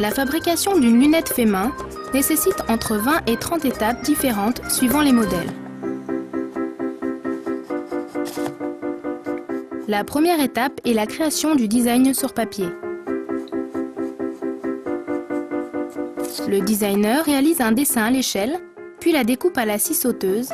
La fabrication d'une lunette fait main nécessite entre 20 et 30 étapes différentes suivant les modèles. La première étape est la création du design sur papier. Le designer réalise un dessin à l'échelle, puis la découpe à la scie sauteuse.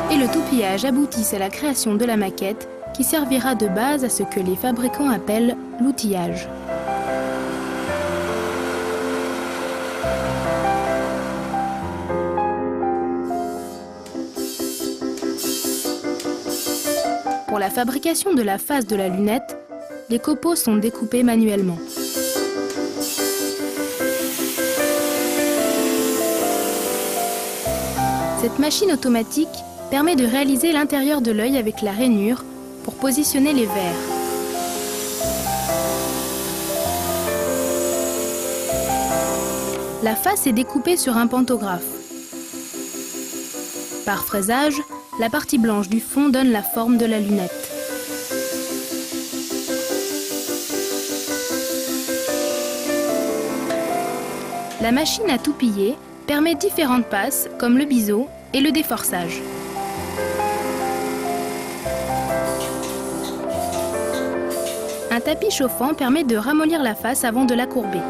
Et le toupillage aboutisse à la création de la maquette qui servira de base à ce que les fabricants appellent l'outillage. Pour la fabrication de la face de la lunette, les copeaux sont découpés manuellement. Cette machine automatique permet de réaliser l'intérieur de l'œil avec la rainure pour positionner les verres. La face est découpée sur un pantographe. Par fraisage, la partie blanche du fond donne la forme de la lunette. La machine à toupiller permet différentes passes comme le biseau et le déforçage. Un tapis chauffant permet de ramollir la face avant de la courber.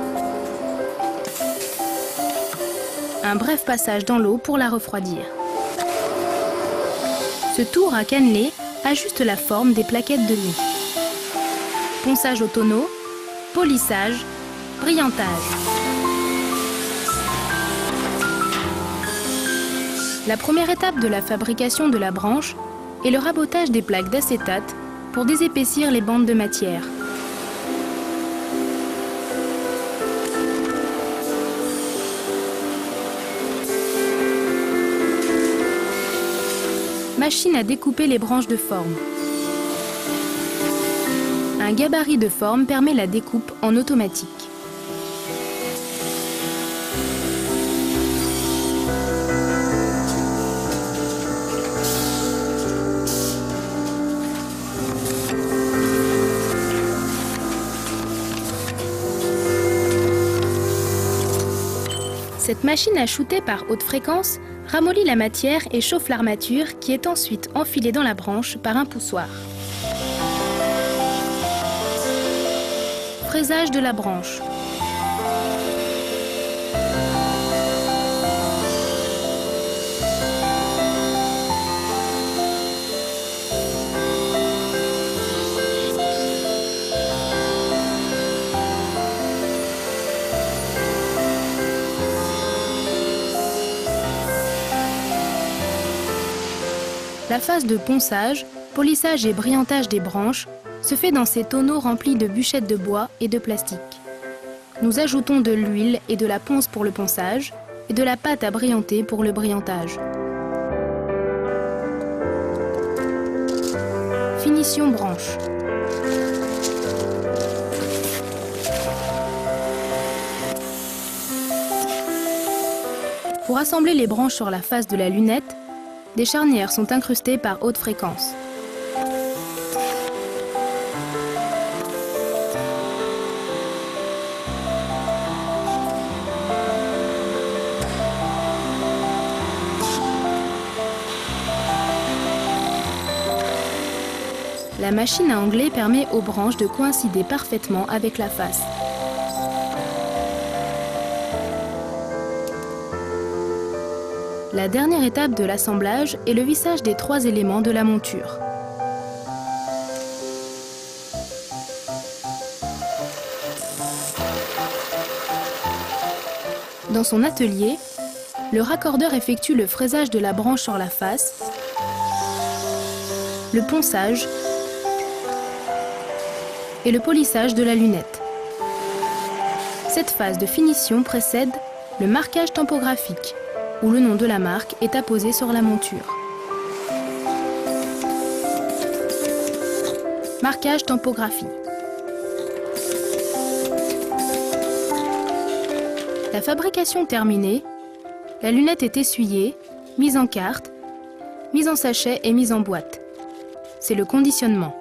Un bref passage dans l'eau pour la refroidir. Ce tour à cannelé ajuste la forme des plaquettes de lit. Ponçage au tonneau, polissage, brillantage. La première étape de la fabrication de la branche est le rabotage des plaques d'acétate pour désépaissir les bandes de matière. Machine à découper les branches de forme. Un gabarit de forme permet la découpe en automatique. Cette machine à shooter par haute fréquence ramollit la matière et chauffe l'armature qui est ensuite enfilée dans la branche par un poussoir. Fraisage de la branche. La phase de ponçage, polissage et brillantage des branches se fait dans ces tonneaux remplis de bûchettes de bois et de plastique. Nous ajoutons de l'huile et de la ponce pour le ponçage et de la pâte à brillanter pour le brillantage. Finition branche. Pour assembler les branches sur la face de la lunette, des charnières sont incrustées par haute fréquence. La machine à angler permet aux branches de coïncider parfaitement avec la face. La dernière étape de l'assemblage est le vissage des 3 éléments de la monture. Dans son atelier, le raccordeur effectue le fraisage de la branche sur la face, le ponçage et le polissage de la lunette. Cette phase de finition précède le marquage tampographique, où le nom de la marque est apposé sur la monture. Marquage tampographique. La fabrication terminée, la lunette est essuyée, mise en carte, mise en sachet et mise en boîte. C'est le conditionnement.